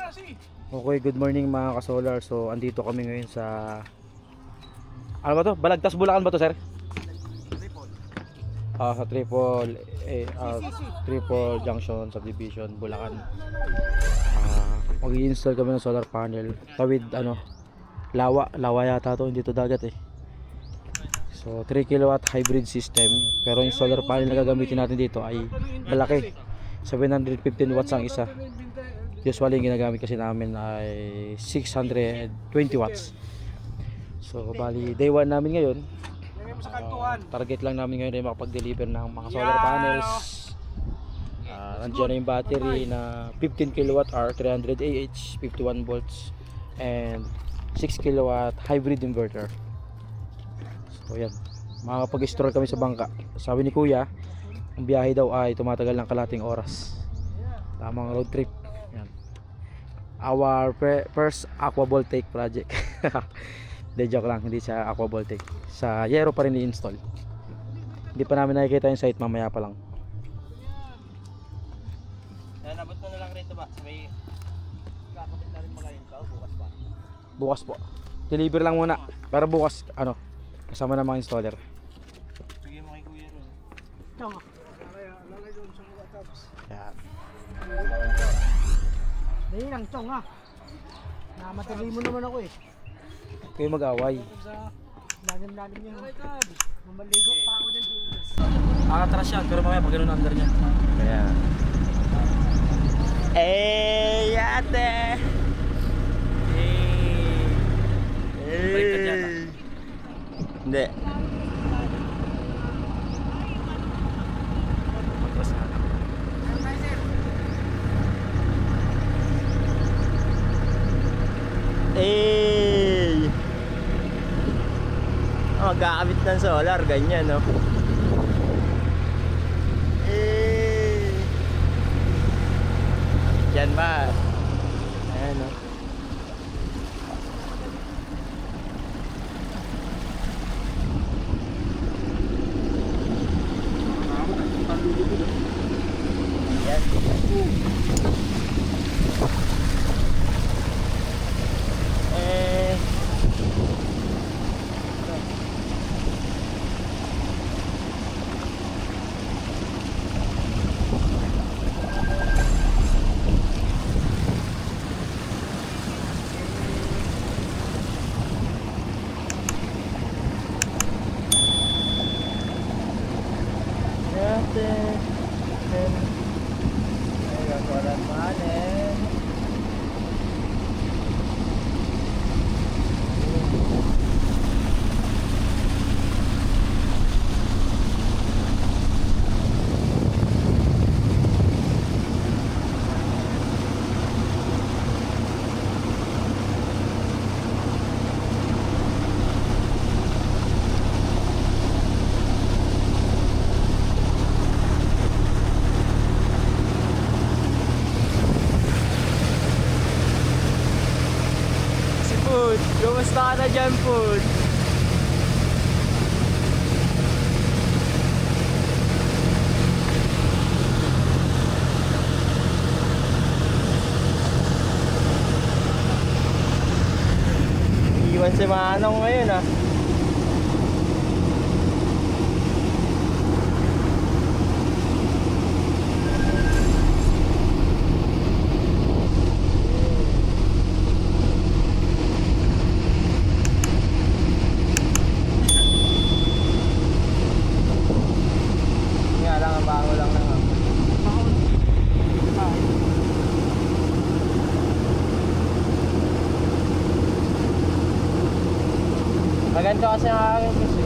Okay, good morning mga ka-solar. So, andito kami ngayon sa ano ba to? Balagtas, Bulacan ba to, sir? Sa Triple Junction Subdivision, Bulacan. Mag-i-install kami ng solar panel. Tawid lawa yata to, hindi to dagat eh. So 3 kilowatt hybrid system. Pero yung solar panel na gagamitin natin dito ay malaki. 715 watts ang isa. Usually yung ginagamit kasi namin ay 620 watts. So bali day 1 namin ngayon. Target lang namin ngayon ay makapag-deliver ng mga solar panels. Nandiyan na yung battery na 15 kilowatt hour, 300 Ah, 51 volts and 6 kilowatt hybrid inverter. So yan, makakapag-store kami sa bangka. Sabi ni kuya, ang biyahe daw ay tumatagal ng kalating oras. Tamang road trip. Yan. Our first aquavoltaic project. De joke lang, hindi siya aquavoltaic. Sa Yero pa rin i-install. Hindi pa namin nakikita yung site, mamaya pa lang. Nabot mo na lang rito ba? May kakapit na rin mga yung tao, bukas pa. Bukas po. Deliver lang muna. Pero bukas, kasama na mga installer. Sige mo kay kuya ron. Lalay doon sa mga tabs. Yan. Dahil lang chong ha. Namatali mo naman ako eh. Kayo mag-away. Lalim yung mamaligo pa ako dyan. Atras yan, pero mamaya pag ganun under niya. Kaya. Ate! Baliktad yata. Hindi. Atras na. Magkakabit ng solar, ganyan no. Yan ba? Ayan no. Kumusta ka na dyan, Food? Iwan si Manong ngayon ah. Maganda kasi ang akin kasi.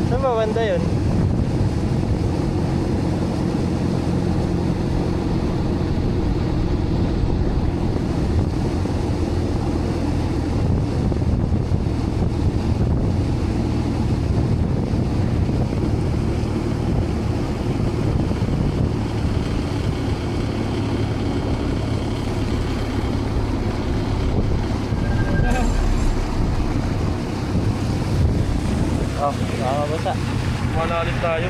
Saan ba banda yun? Oh, Nakakabasa. malalim tayo.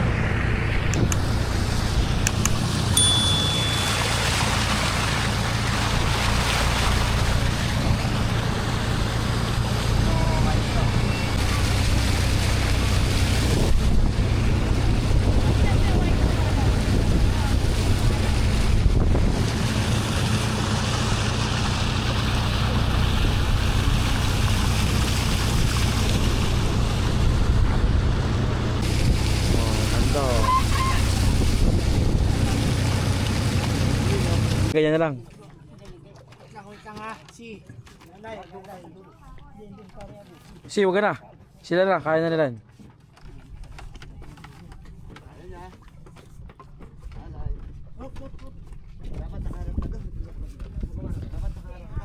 Ganda. Ganyan na lang. Nakul ka nga, si. Nanay. Si, wag ka na. Sila na, kaya na nila.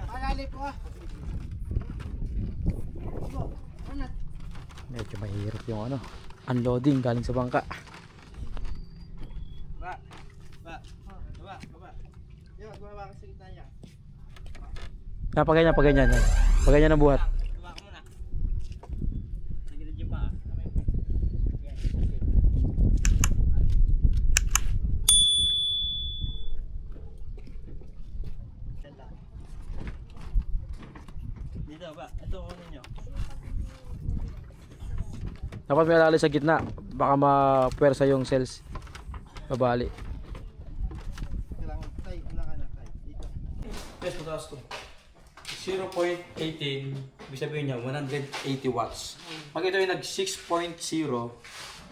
Palali po ah. Medyo mahirap yung ano, unloading galing sa bangka. Baba. Baba. Yo, baba ka sa gitna niya. Paganyan. Paganyan ang buhat. Baba ka muna. Nagilid yung paa. Dito ba? Ito kunin nyo. Dapat may alali sa gitna. Baka ma-pwersa yung cells. Babali. Kailangan tay, una ka na tay. Dito. Yes, mataas to. 0.18, ibig sabihin niya 180 watts. Pag ito yung nag 6.0,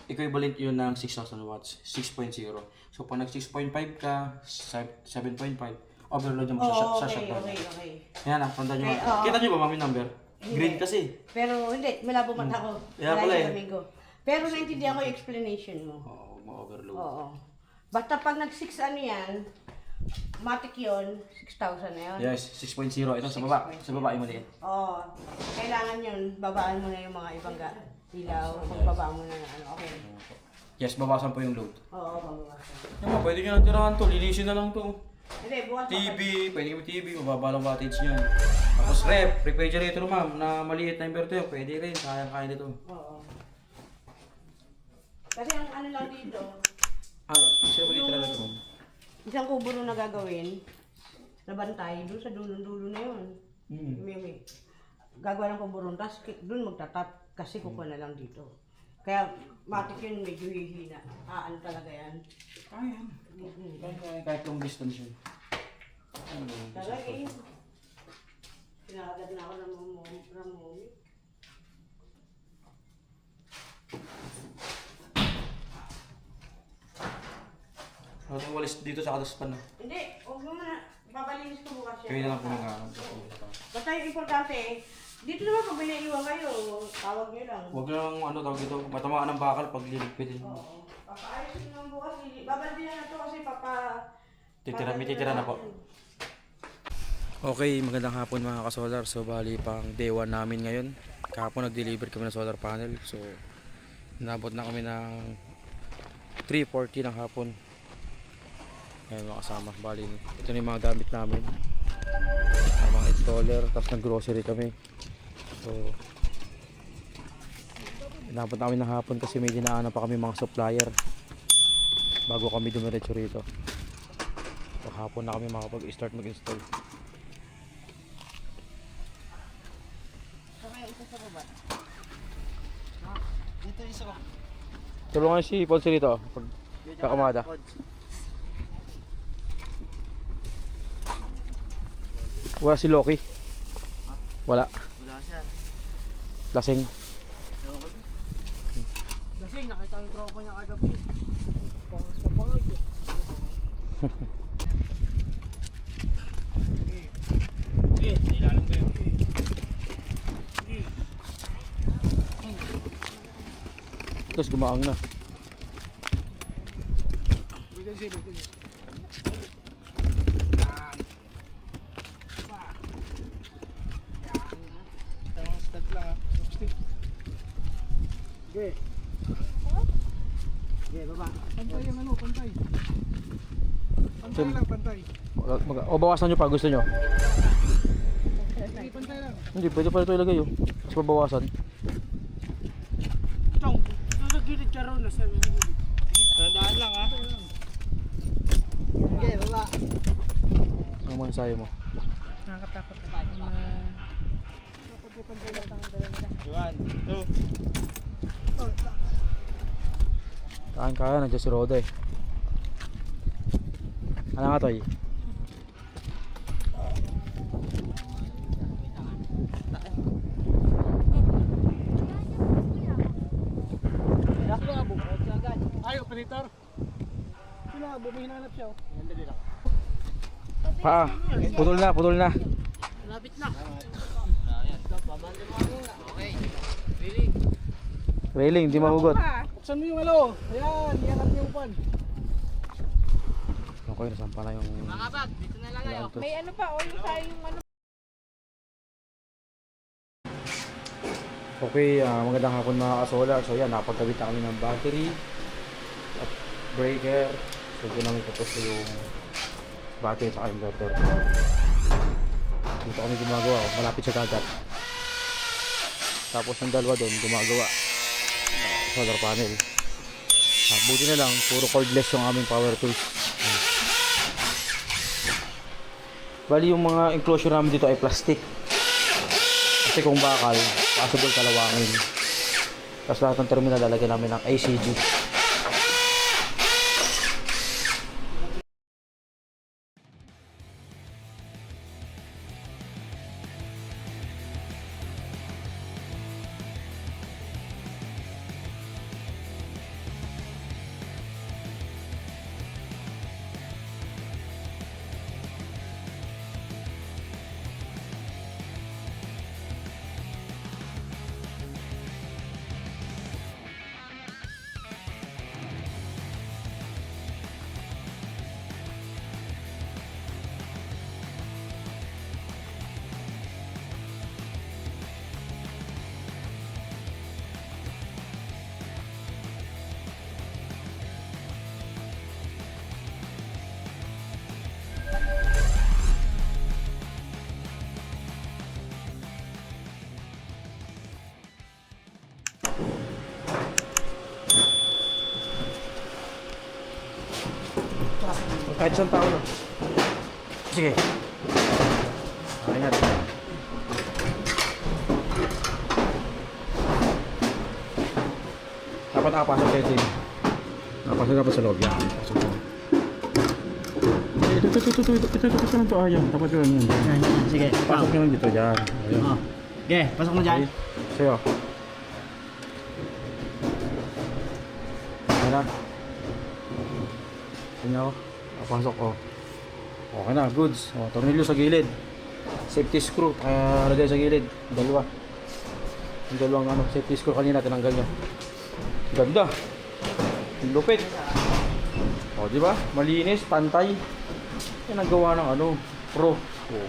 equivalent yun ng 6,000 watts. 6.0. So pag nag 6.5 ka, 7.5, overload mo sa shutdown. Okay. Yan na, tanda nyo. Okay, oo. Kita nyo ba mami number? Green kasi. Pero hindi, malabo mata ko. Kaya pala eh. Ko. Pero naintindihan ko yung explanation mo. Oo, ma-overload. Oo. Basta pag nag-6 ano yan, matik yun, 6,000 na yun. Yes, 6.0. Ito sa baba. Sa baba yung maliit. Oo. Kailangan yun, babaan mo na yung mga ibang ilaw. Pagbaba mo na ano, okay. Yes, babasan po yung load. Oo, babawasan. Yan mo, pwede nyo nang tirahan to. Linisin na lang to. Hindi, bukas TV, pwede kami TV, mababa lang wattage niyan. Tapos refrigerator ma'am, na maliit na inverter, pwede rin, kaya nito. Oo. Kasi ang ano lang dito, Sino ba dito lang ito ma'am? isang kubo na gagawin, na bantay, doon sa dulo-dulo na yun. May gagawa ng kuburon, tapos doon magtatap kasi kukuha na lang dito. Kaya matik yun, medyo hihina. Ano talaga yan? Kaya. Kahit long distance yun. Talaga eh. Pinakagad na ako ng Ramomi. Ano itong walis dito sa kadaspan na? Hindi, huwag mo na. Babalinis ko bukas yan. Kaya na lang po nag-aaral. Basta yung importante eh, dito naman pag binaiwan kayo, tawag nyo lang. Huwag lang ano tawag dito, matamaan ng bakal pag liligpitin. Oo. Papaayos ko naman bukas. Babalisin na ito kasi May titira na po. Okay, magandang hapon mga kasolar. So bali pang day 1 namin ngayon. Kahapon nag-deliver kami ng solar panel. So nabot na kami ng 3:40 ng hapon. Ayan mga kasama. Bali ito na yung mga gamit namin. Mga installer. Tapos nag-grocery kami. So nabot na kami ng hapon kasi may dinaanan pa kami mga supplier bago kami dumiretso rito. So hapon na kami makapag-start mag-install. Dito isa ko. Tulungan si Ponce rito pag kakamada. Wala si Loki. Wala. Wala siya. Lasing. Kasi nakita yung tropa niya kagabi. Pangas na pangas eh. Nilalang ko yun. Tapos gumaang na. Bigyan siya. Itang stat lang ah. Okay. Okay, baba. Pantay yung ano, pantay. Pantay lang, pantay. O bawasan nyo pa gusto nyo. Hindi, pantay lang. Hindi, pwede pala ito ilagay oh. Mas mabawasan. Chong! chicharon na sa Tandaan lang ha. Okay, wala. Ano man sayo mo? Nakakatakot. One, two. Kaya nandiyan si Roda eh. Ano nga to eh? Ay, operator. Sila, bumihinanap siya. Putol na, putol na. Malapit na. Okay. Really? Railing, di mahugot. Buksan mo yung ano. Ayan, iangat niyo upan. Okay, nasampa na yung... Mga bag, dito na lang kayo. lantos. May ano pa, o yung sayang yung ano. Okay, magandang hapon mga kasolar. So yan, napagkabit na kami ng battery at breaker. So doon namin tapos yung battery at inverter. Dito kami gumagawa, malapit sa dagat. Tapos ng dalawa doon gumagawa solar panel. Buti na lang, puro cordless yung aming power tools. Bali yung mga enclosure namin dito ay plastic. Kasi kung bakal, possible kalawangin. Tapos lahat ng terminal lalagyan namin ng ACG. Kahit isang tao na. Sige. Ingat. Dapat nakapasok kayo din. Nakapasok dapat sa loob. Yan. Pasok ko. Ito lang to. Ayan. Dapat yun. Sige. Pasok nyo lang dito. Yan. Ayun. Okay, pasok mo dyan. Sa'yo. Ayan na. Tingnan ko. Pasok oh. Okay na, goods. Oh, tornilyo sa gilid. Safety screw, lagay sa gilid. Dalawa. Yung dalawang ano, safety screw kanina tinanggal niya. Ganda. Ang lupit. Oh, di ba? Malinis, pantay. Yan ang gawa ng ano, pro. Oh.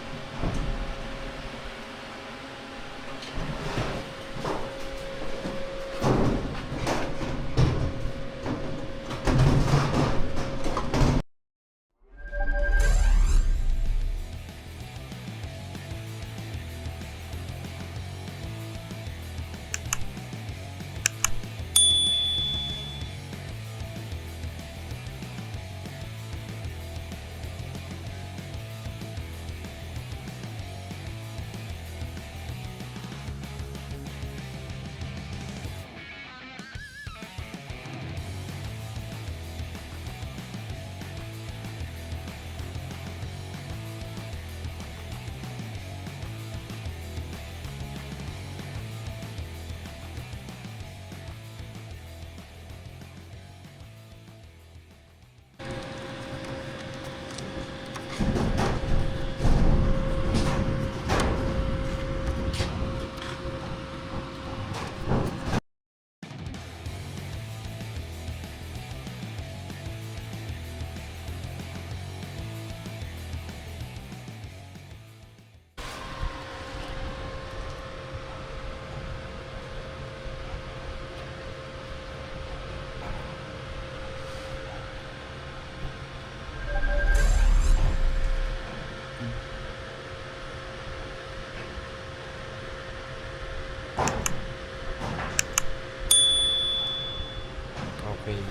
Okay.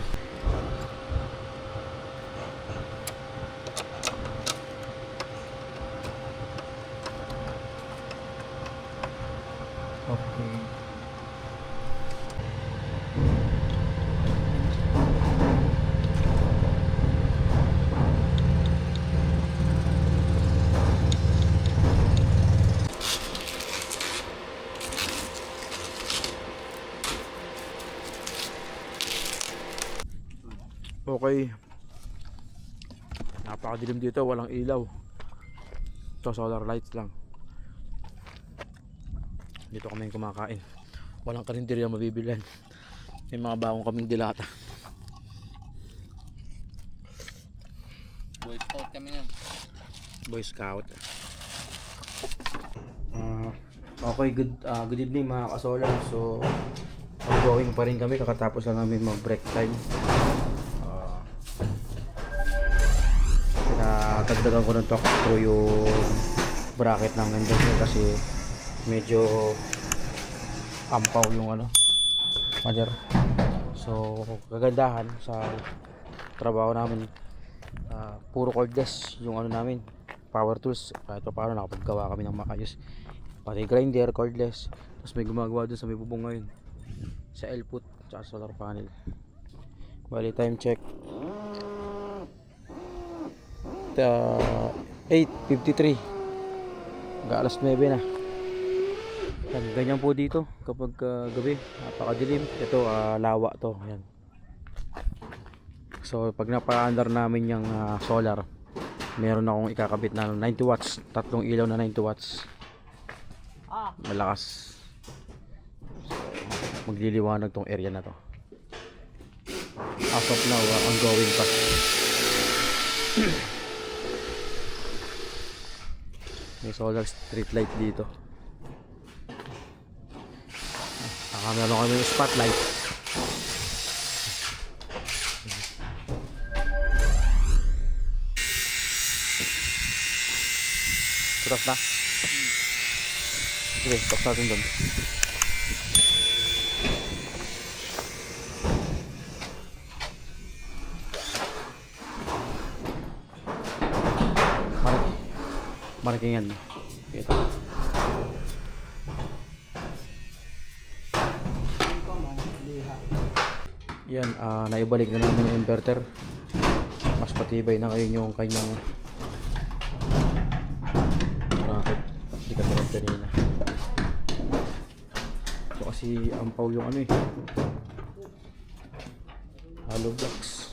Okay. Okay. Napakadilim dito, walang ilaw. Ito solar lights lang. Dito kami kumakain. Walang karinderya mabibilhan. May mga bagong kaming dilata. Boy Scout kami nun. Boy Scout. Okay, good evening mga kasolar. So, ongoing pa rin kami. Kakatapos lang namin mag-break time. Pinatagdagan ko ng talk through yung bracket ng inverter kasi medyo ampaw yung mother. So, kagandahan sa trabaho namin, puro cordless yung namin, power tools. Kahit pa paano nakapaggawa kami ng maayos, pati grinder cordless. Tapos may gumagawa dun sa may bubong ngayon sa L-put tsaka solar panel. Bali time check 8:53, alas 9 na. Ganyan po dito kapag gabi, napakadilim. Ito lawa to, yan. So pag napa-under namin yung solar, meron akong ikakabit na 90 watts, tatlong ilaw na 90 watts, malakas. So, magliliwanag tong area na to. As of now, ongoing pa. May solar street light dito. Meron kami yung spotlight. Turas na? Sige, stop natin doon. Markingan. Ito. Yan, naibalik na namin yung inverter. Mas patibay na ngayon yung kanyang bracket. Hindi ka tulad kanina. Ito kasi ampaw yung hollow blocks.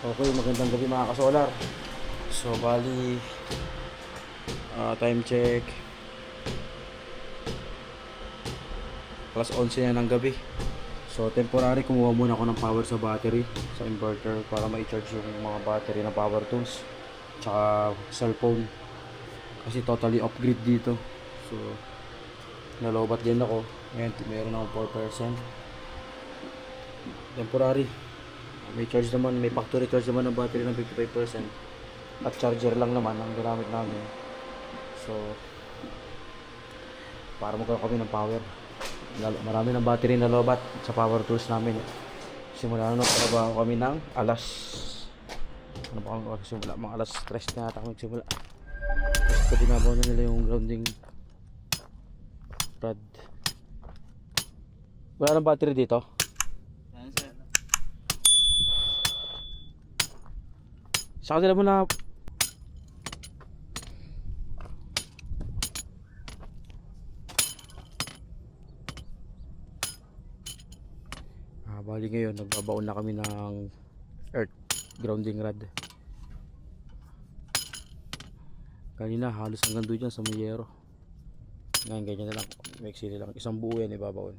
Okay, magandang gabi mga kasolar. So, bali, time check. Plus 11 na ng gabi. So, temporary kumuha muna ako ng power sa battery, sa inverter, para ma-charge yung mga battery na power tools. Tsaka cellphone. Kasi totally off-grid dito. So, nalobat din ako. Ngayon, meron ako 4%. Temporary. May charge naman, may factory charge naman ng battery ng 55%. At charger lang naman ang ginamit namin. So, para magkaroon kami ng power. Marami ng battery na lobat sa power tools namin. Simula na trabaho kami ng alas, ano ba kung simula, mga alas 3 na ata kami simula. Tapos binabaw na nila yung grounding rod. Wala nang battery dito. Yan, sir. Sa kanila mo na bali ngayon nagbabaon na kami ng earth grounding rod. Kanina halos hanggang doon dyan sa Mayero. Ngayon ganyan na lang, maiksi lang, isang buo yan ibabaon.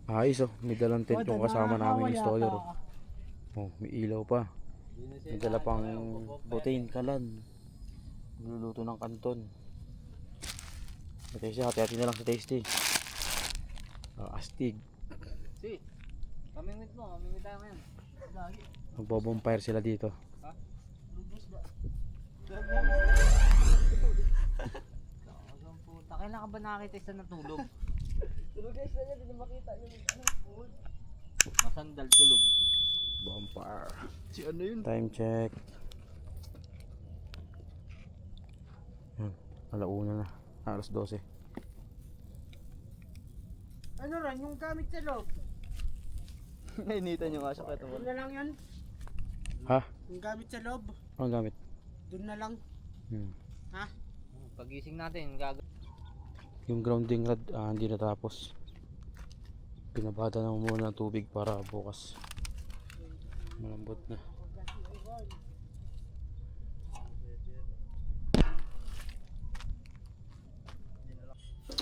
Ayos oh, may dalang tent yung kasama namin installer oh. Oh, may ilaw pa. May dala pang butane, kalan. Niluluto ng kanton. Tasty, hati-hati na lang sa tasty. Astig. Si, mamimit tayo ngayon. Magbo-bonfire sila dito. Kailan ka ba nakakita isa natulog? Tulog guys na yan, hindi makita yung food. Masandal tulog. Bonfire. Si ano yun? Time check. Alauna na. Alas 12. Ano ron, yung gamit sa loob? Nainitan yung aso ka ito. Doon na lang yun. Ha? Yung gamit sa loob. Anong gamit? Doon na lang. Ha? Pagising natin, Yung grounding rod hindi natapos. Pinabada na muna ng tubig para bukas malambot na.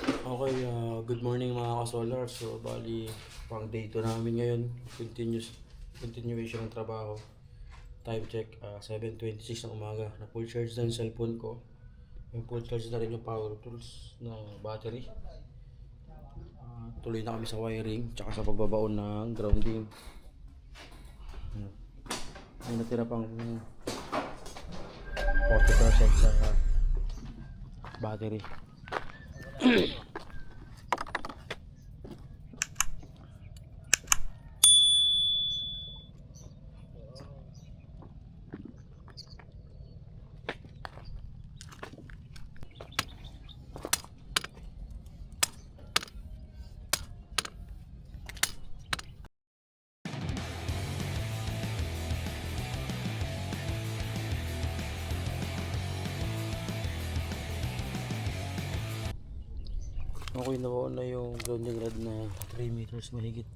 Okay, good morning mga kasolar. So bali pang day 2 namin ngayon. Continuation ng trabaho. Time check 7:26 ng umaga. Na full charge na yung cellphone ko. Yung full charge na rin yung power tools na battery. Tuloy na kami sa wiring tsaka sa pagbabaon ng grounding. May natira pang 40% sa battery. Okay, nakuha na yung grounding rod na 3 meters mahigit.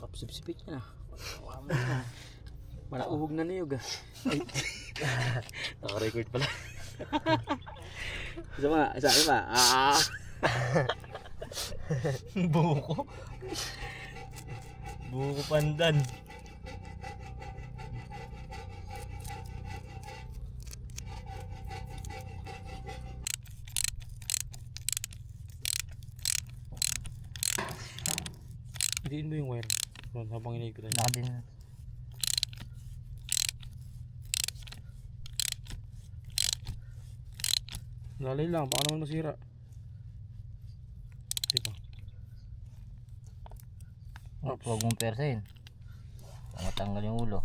Sarap sipsipit niya na. Malauhog na niyog ah. Ay. Naka-record pala. Isa pa. Buko. Buko pandan. Hitiin mo yung wire habang iniikutan. Nakadin. Lalay lang, baka naman masira. Diba? Huwag mong persahin. Matanggal yung ulo.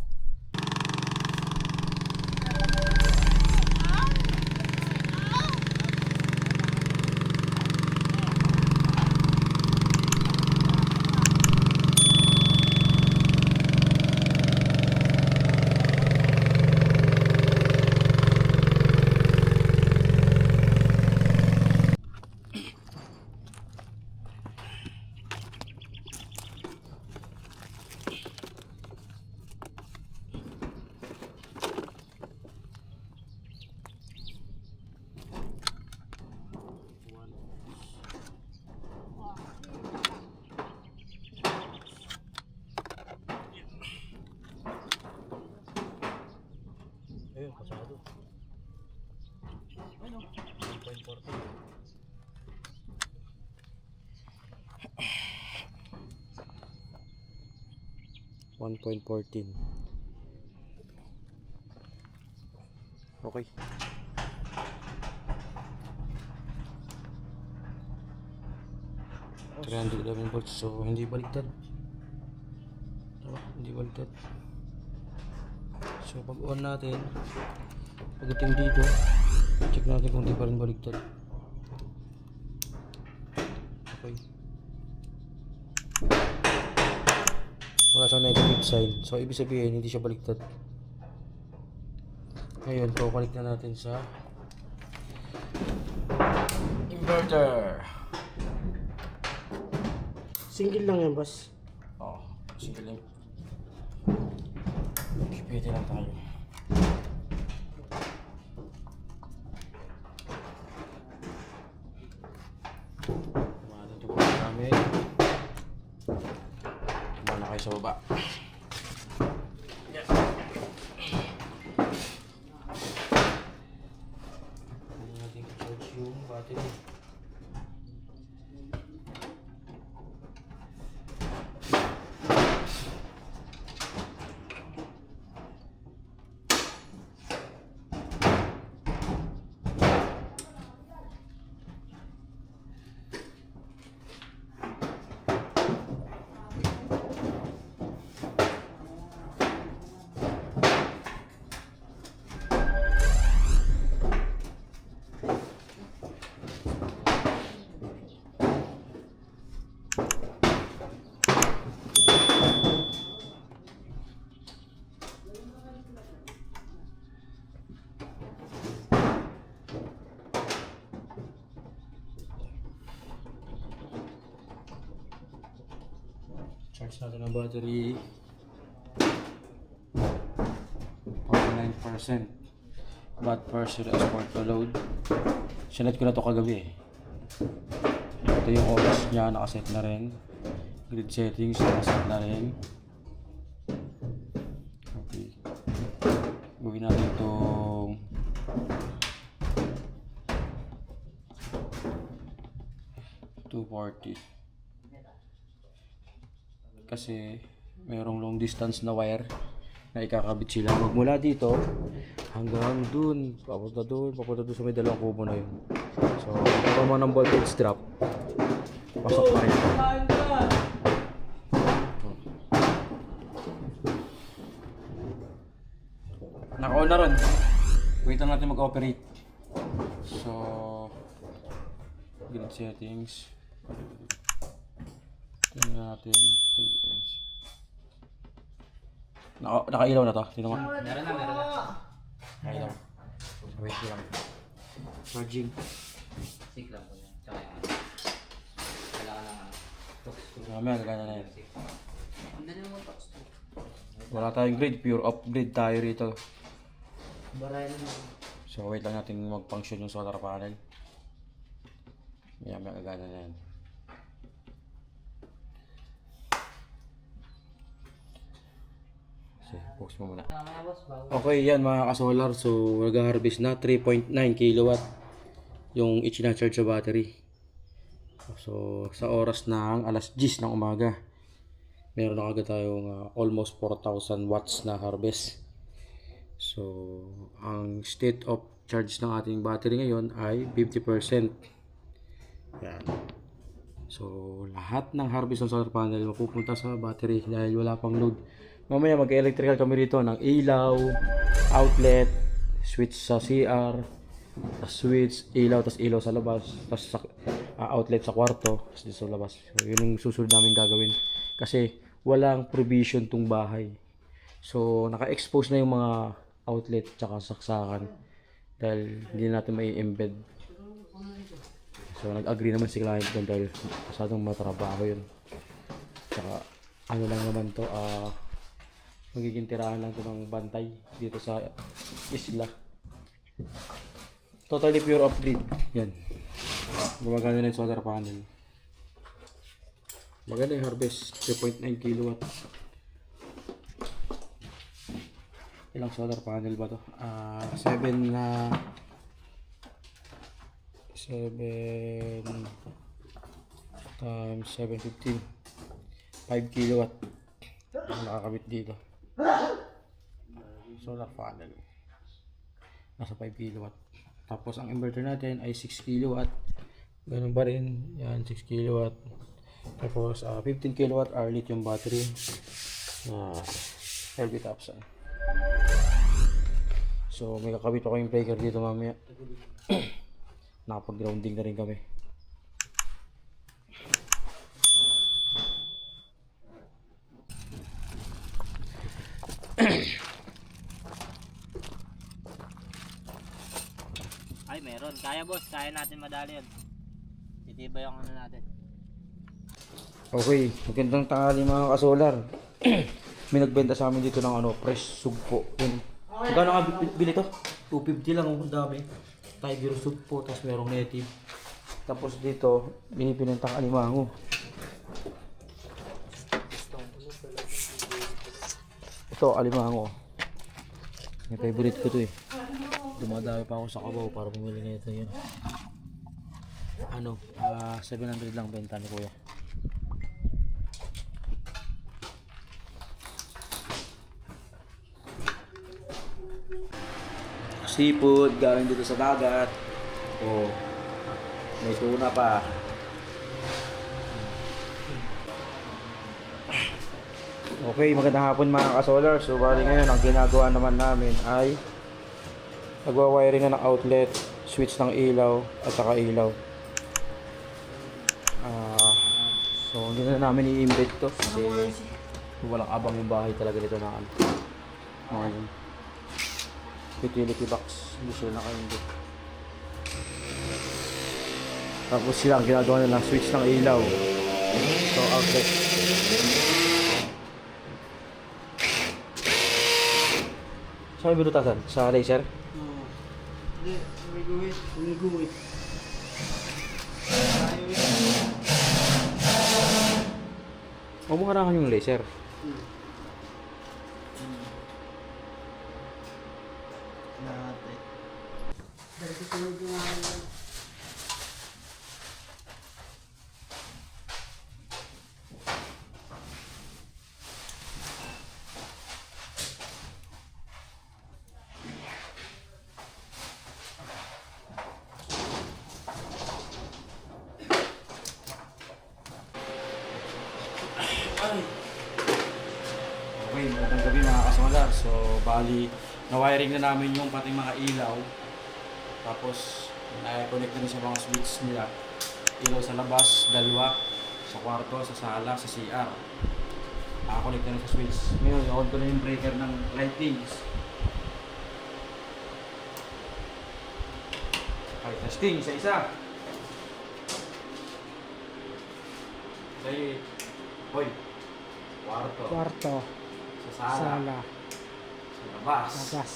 Ayun, pasado. Ano? 1.14. Okay. Oh, 311 volts, so hindi baliktad. Hindi baliktad. So pag on natin, pagdating dito, check natin kung di pa rin baliktad. Okay. Wala siyang negative sign, so ibig sabihin hindi siya baliktad. Ngayon, papalit na natin sa inverter. Single lang yan, boss. Oo, sige lang. Pwede lang tayo. Kumain ito po namin. tayo sa baba. Hindi natin i-charge yung battery. Charge natin ang battery. 49%. But first, export to load. Sinet ko na to kagabi eh. Ito yung oras niya, nakaset na rin. Grid settings, nakaset na rin. Okay. Gawin natin itong $240. Kasi merong long distance na wire na ikakabit sila magmula dito hanggang dun, papunta dun sa may dalawang kubo na yun. So kung man ng voltage drop, pasok pa rin. Naka-on na rin. Wait lang natin mag-operate. So grid settings. Tingnan natin. Nakailaw na to. Tingnan mo. Meron na. Nakailaw. Wait lang. Charging. Sik lang po yan. Tsaka yung kailangan ng Mamaya gagana na yan. Ang dali naman box to. Wala tayong grid. Pure off-grid tayo rito. Baray na. So wait lang natin mag-function yung solar panel. Mamaya gagana na yan. Focus mo muna. Okay, yan mga ka-solar. So, nag-harvest na 3.9 kilowatt yung i-charge sa battery. So, sa oras ng alas 10 ng umaga, meron na agad tayong almost 4,000 watts na harvest. So, ang state of charge ng ating battery ngayon ay 50%. Yan. So, lahat ng harvest ng solar panel mapupunta sa battery dahil wala pang load. Mamaya mag-electrical kami rito ng ilaw, outlet, switch sa CR, switch, ilaw, tas ilaw sa labas, tas outlet sa kwarto, tas dito sa labas. So, yun yung susunod namin gagawin. Kasi walang provision tong bahay. So, naka-expose na yung mga outlet tsaka saksakan dahil hindi natin may embed. So, nag-agree naman si client doon dahil masyadong matrabaho yun. Tsaka, ano lang naman to, magiging tirahan lang ito ng bantay dito sa isla. Totally pure off-grid. Yan. Gumagana na yung solar panel. Maganda yung harvest. 3.9 kilowatt. Ilang solar panel ba to? 7 times 715. 5 kilowatt. Ang nakakabit dito. Solar panel. Nasa 5 kilowatt. Tapos ang inverter natin ay 6 kilowatt. Ganun ba rin? Yan, 6 kilowatt. Tapos 15 kilowatt hour lithium battery. LB Tapsan. So may kakabit pa kayong breaker dito mamaya. Nakapag-grounding na rin kami. Ay, meron. Kaya boss. Kaya natin madali yun. Titibay yung ano natin. Okay, magandang tanghali mga kasolar. May nagbenta sa amin dito ng fresh sugpo. Yun. Magkano nga bili to? 250 lang, ang dami. Tiger sugpo, tapos merong native. Tapos dito, binipinintang alimango. Ito, alimango. Yung favorite ko to eh. Dumadami pa ako sa Cubao para bumili nito yun. 700 lang benta ni kuya. Seafood galing dito sa dagat. Oh, may tuna pa. Okay, magandang hapon mga ka-solar. So bali ngayon ang ginagawa naman namin ay nagwa-wiring na ng outlet, switch ng ilaw at saka ilaw. So hindi na namin i-embed to kasi walang abang yung bahay talaga nito na ano. Mga utility box, hindi sila naka-embed. Tapos sila ang ginagawa nila, switch ng ilaw. So outlet. Saan may binutasan? Sa laser? Oo. Hindi, may guhit. Huwag mo harangan yung laser. Lahat Dahil susunod yung mga Okay, magandang gabi mga ka-solar. So, bali, na-wiring na namin yung pati mga ilaw. Tapos, na-connect na rin sa mga switch nila. Ilaw sa labas, dalawa. Sa kwarto, sa sala, sa CR. Naka-connect na rin sa switch. Ngayon, on ko na yung breaker ng lightings. Okay, testing sa isa. Say, hoy, kwarto. Kwarto, Sa sala. sala, Sa labas. labas.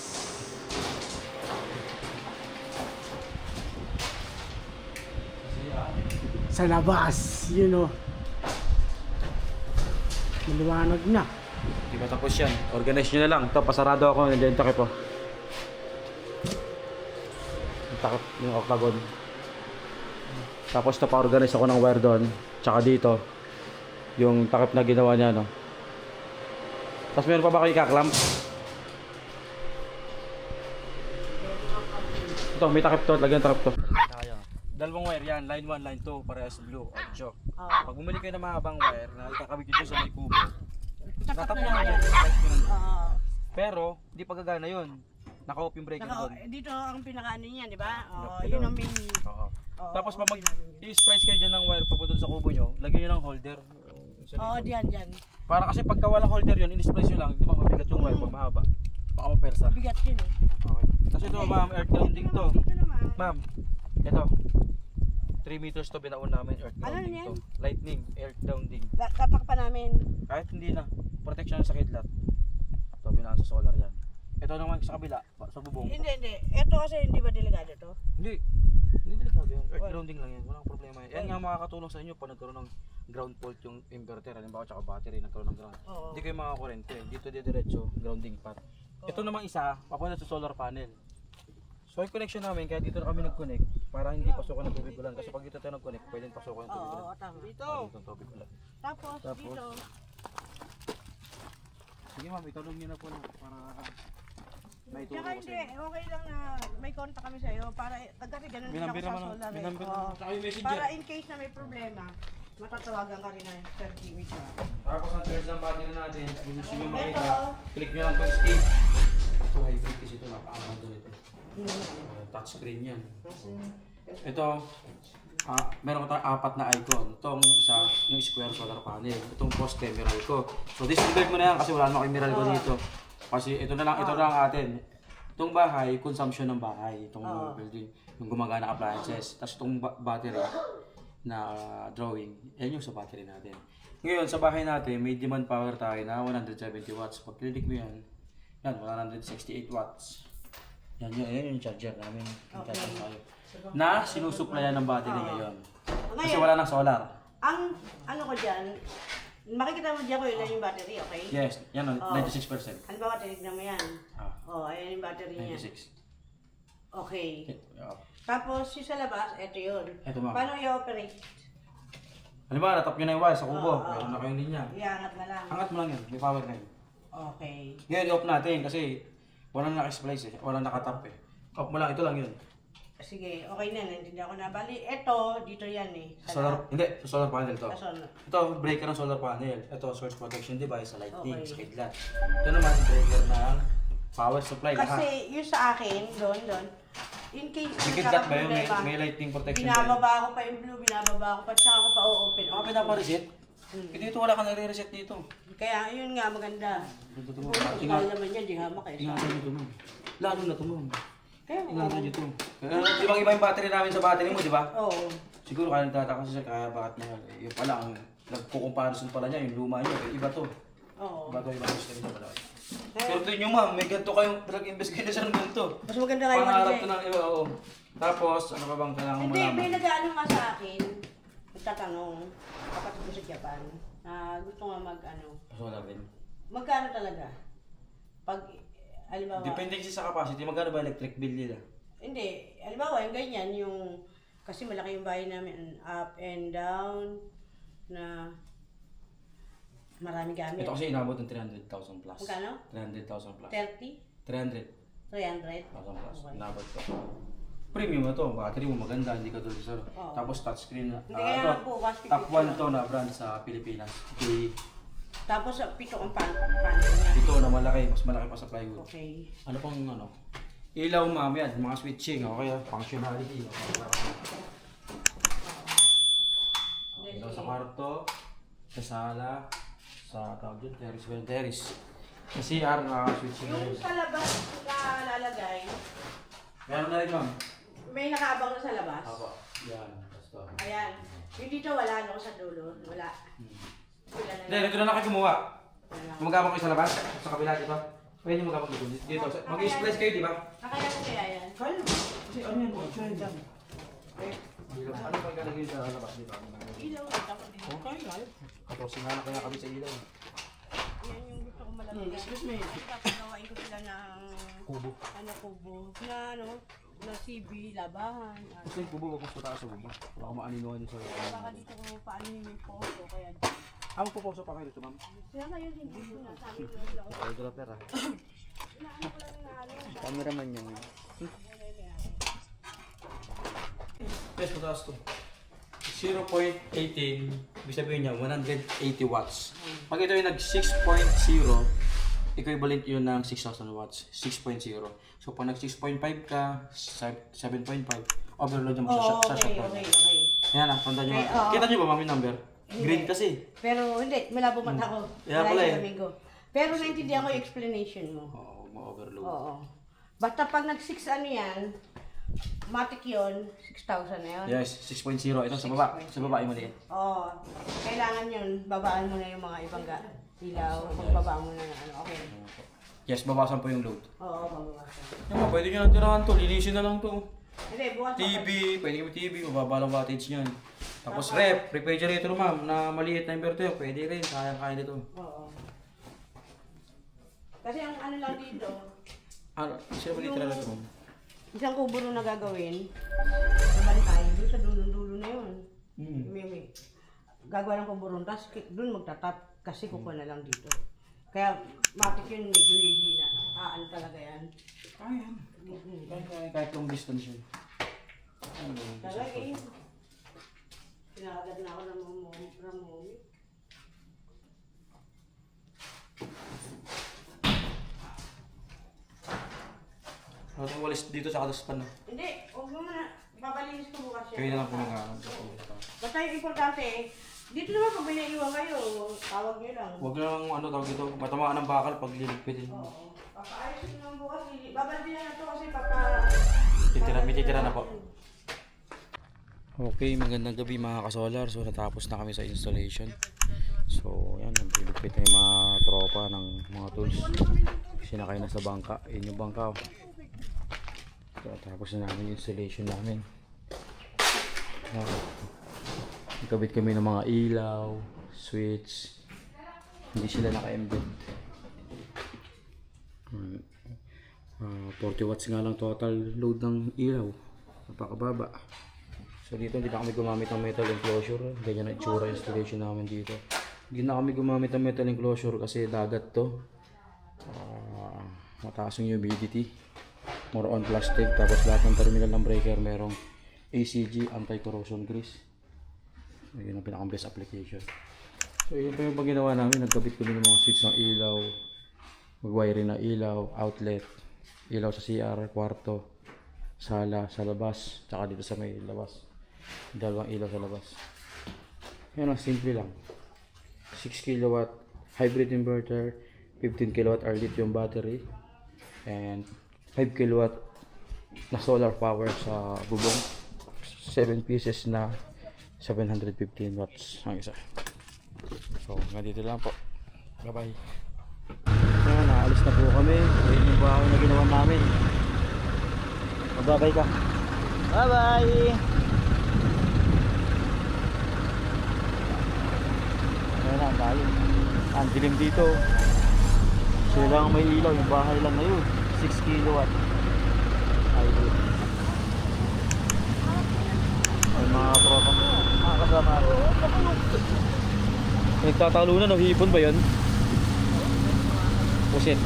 Sa labas, yun o. Maliwanag na. Di ba tapos yan? Organize nyo na lang. Ito, pasarado ako. Nandiyan takip po. Yung takip, yung octagon. Tapos ito, pa-organize ako ng wire doon. Tsaka dito. Yung takip na ginawa niya, no? Tapos meron pa ba kayo kaklamp? Ito, may takip to. Lagyan takip to. Dalawang wire yan. Line 1, line 2. Parehas blue. 8. Pag bumili kayo ng mahabang wire na ikakabit dito sa may kubo, tatap na yan. Pero, di pa gagana yun. Naka-off yung breaker doon. Dito ang pinakaano niya, di ba? Naka- Yun ang main. Oo. Oo, Tapos pag yun ang main. i-splice kayo dyan ng wire papunta sa kubo nyo, lagyan nyo ng holder. Oo, diyan. Para kasi pagka walang holder yun, in-splice nyo lang, di ba mabigat yung wire pag mahaba. Baka mapersa. Bigat yun eh. Okay. Tapos ito ma'am, earth grounding to. Dito naman. Ma'am, ito. 3 meters to binaon namin earth Ano grounding yan? to. Lightning, earth grounding. Tatak pa namin. Kahit hindi na, protection sa kidlat. Ito, binaan sa solar yan. Ito naman sa kabila, sa bubong. Hindi. Ito kasi hindi ba delikado to? Hindi delikado yun. Earth grounding lang yan. Walang problema yan. Yan nga makakatulong sa inyo pag nagkaroon ng ground fault yung inverter. Halimbawa tsaka battery nagkaroon ng ground. Oo. Hindi kayo makakurente. Dito diretso, grounding path. Ito namang isa, papunta sa solar panel. So yung connection namin, kaya dito na kami nag-connect para hindi pasukan ng tubig ulan. Kasi pag dito tayo nag-connect, pwedeng pasukan ng tubig ulan. Oo, tama. Dito. Dito ang tubig ulan. Tapos Tapos, dito. Sige ma'am, itulong nyo na po na para may tulong Tsaka ko sa hindi, inyo. okay lang na may contact kami sa'yo para kasi ganun din ako Binambir sa naman, solar eh. binambir Oo. naman. Tsaka yung messenger. Para in case na may problema, matatawagan ka rin ng 30 minutes. Tapos ang third ng battery natin, kung gusto nyo makita, Ito. click nyo lang itong state. Ito hybrid kasi ito, napakaganda nito. Touchscreen yan. Ito, meron ko tayong 4 na icon. Itong isa, yung square solar panel. Itong poste, Meralco. So disregard mo na yan kasi wala naman kayong Meralco dito. Kasi ito lang atin. Itong bahay, consumption ng bahay. Itong building, yung gumagana appliances. Tapos itong battery na drawing, yan yung sa battery natin. Ngayon, sa bahay natin, may demand power tayo na 170 watts. Pag click mo yan, 168 watts. Yan yung charger namin. Yung charger tayo. Na sinusuplayan ng battery ngayon. Kasi wala nang solar. Ang ano ko dyan, Makikita mo dyan ko ilan yung battery, okay? Yes, yan o, Oh. 96%. Halimbawa, tinignan mo yan. Ah, Ayan yung battery niya. 96. Okay. Yeah. Tapos yung sa labas, eto yun. Ito ma'am. Paano i-operate? Halimbawa, natap nyo na yung wire sa kubo. Oo. Meron na kayong linya. Iangat na lang. Angat mo lang yun, may power na yun. Okay. Ngayon, i-off natin kasi walang naka-splice eh. Walang nakatap eh. Off mo lang, ito lang yun. Sige, okay na, naintindihan ko na. Bali, eto, dito yan eh. Solar, hindi, solar panel to. Sa Ito, breaker ng solar panel. Ito, source protection device sa lighting, Okay. sa kidlat. Ito naman, breaker ng power supply lahat. Kasi yung sa akin, doon, in case May kidlat ba yun? problema, May lighting protection ba yun? binababa ko pa yung blue, binababa ko pa, tsaka ko pa o-open. Ako pinapa-reset? Dito wala ka nare-reset dito. Kaya yun nga, maganda. Dito mo. Ikaw naman yan, di hamak eh. Ingatan nyo ito, ma'am. Lalo na ito, ma'am. Kaya Ingatan nyo ito. Ibang-iba yung battery namin sa battery mo, di ba? Oo. Siguro kaya nagtataka siya kaya bakit mahal. Yung pala, ang nagko-comparison pala niya, yung luma niya. Iba to. Oo. Iba to, ibang system niya pala. Pero ito nyo, ma'am, may ganito kayong pinag-investigate sa ganito. Mas maganda nga yung Pangarap ano to ng iba, oo. Tapos, ano pa bang kailangan mo Hindi, malaman? may nag-ano nga sa akin, nagtatanong, kapatid ko sa Japan, na gusto nga mag-ano, Solar din. magkano talaga? Pag, halimbawa, Depende kasi sa capacity, magkano ba electric bill nila? hindi, halimbawa yung ganyan, yung, kasi malaki yung bahay namin, up and down, na marami gamit. Ito kasi inabot ng 300,000 plus. Magkano? 300,000 plus. 30? 300,000 300? plus. Okay. Inabot to. Premium na to, battery mo maganda, hindi ka tulad sa Oo. Tapos touchscreen na. Hindi kaya bukas, Top 1 to na brand sa Pilipinas. Okay. Tapos, pito ang panel niya. Ito na malaki, mas malaki pa sa plywood. Okay. Ano pang ano? Ilaw ma'am yan, mga switching, okay, functionality. Ilaw sa kwarto, sa sala, sa tawag dyan, terrace, well terrace. Sa CR, switching na rin. Yung sa labas na lalagay, Meron na rin ma'am. may nakaabang na sa labas. Apo, yan, basta. Ayan. Yung dito wala, no, sa dulo. Wala. Sila na Hindi, dito na lang kayo gumawa. Wala. Gumagapang kayo sa labas, sa kabila dito. Pwede magapang dito. Dito, mag-splice kayo, di ba? Nakaya ko kaya yan. Kaya. Kasi ano yan, try lang. Ano pa ikalagay sa labas dito? Ilaw na tapos dito. Okay, kaya. Tapos nga na kaya kami sa ilaw. Yan yung gusto ko malagay. Excuse me. Papagawain ko sila ng Kubo. kubo. Na ano, na CB, labahan. Gusto yung kubo, huwag mo sa taas sa kubo. Wala ka maaninuhan yung sa Baka dito ko paano yung poso. Kaya magpuposo pa kayo dito, ma'am. kaya ngayon hindi ko na sabi ko sila ko. Ito na pera. Inaano ko lang na ano. Cameraman niya. Yes, mataas to. 0.18, ibig sabihin niya 180 watts. Pag ito yung nag 6.0, equivalent yun ng 6,000 watts. 6.0. So pag nag 6.5 ka, 7.5, overload mo Oo, sa okay, shutdown. okay. Yan ah, tanda nyo. Okay, oo. Kita nyo ba mami number? Green kasi. Pero hindi, malabo mata ko. Kaya pala eh. Domingo. Pero naintindihan ko yung explanation mo. Oo, ma-overload. Oo. Basta pag nag-6 ano yan, matic yun, 6,000 na yun. Yes, 6.0. Ito sa baba. Sa baba yung maliit. Oo. Kailangan yun, babaan mo na yung mga ibang ilaw, magbaba mo na ng ano, okay. Yes, babasan po yung load. Oo, mabawasan. Yung mga pwede nyo lang tirahan to. Linisin na lang to. Hindi, bukas TV, pwede kami TV, mababa lang wattage niyan. Tapos refrigerator ma'am, na maliit na inverter, pwede rin, kaya nito. Oo. Kasi ang ano lang dito, Ano, sino ba dito ito ma'am? isang kubo nung nagagawin, nabantay, doon sa dulo-dulo na yun. May gagawa ng kubo tapos doon magtatap kasi kukuha na lang dito. Kaya matik yun, medyo hihina. Ano talaga yan. Kaya yan. Kahit long distance yun. Talaga eh. Pinakagat na ako ng ramomi. Ano itong walis dito sa kataspan na? Hindi, huwag mo na. Babalinis ko bukas yan. Kayo na lang po nag-aaral. Basta yung importante, dito naman pag binaiwan kayo, tawag nyo lang. Huwag lang ano tawag dito, matamaan ng bakal pag liligpitin mo. Oo. Papaayos nyo naman bukas. Babalisin na to kasi May titira na po. Okay, magandang gabi mga kasolar. So natapos na kami sa installation. So yan, nagpilipit na yung mga tropa ng mga tools. Sinakay na sa bangka. Yun yung bangka. So tapos na namin yung installation namin. Ikabit kami ng mga ilaw, switch, Hindi sila naka-embed. 40 watts nga lang total load ng ilaw. Napakababa. So dito hindi na kami gumamit ng metal enclosure. Ganyan ang itsura installation namin dito. Hindi na kami gumamit ng metal enclosure kasi dagat to. Mataas yung humidity. More on plastic. Tapos lahat ng terminal ng breaker merong ACG, anti-corrosion grease. Yun ang pinakang best application. So yun pa yung pag ginawa namin. Nagkabit kami ng mga switch ng ilaw. Mag-wiring ng ilaw, outlet. Ilaw sa CR, kwarto, sala, sa labas, tsaka dito sa may labas. Dalawang ilaw sa labas. Yan lang, simple lang. 6 kilowatt hybrid inverter, 15 kilowatt hour lithium battery, and 5 kilowatt na solar power sa bubong. 7 pieces na 715 watts ang isa. So, dito lang po. Bye-bye. Ayan, naalis na po kami. Ayun yung bahay na ginawa namin. Magbabay ka. Bye-bye! Ayan na, ang tayo. Ang dilim dito. Sila lang may ilaw. Yung bahay lang na yun. 6 kilowatt. Hybrid. Ay mga tropa. Mga kasama ako. Nagtatalunan o hipon ba yun? Pusit.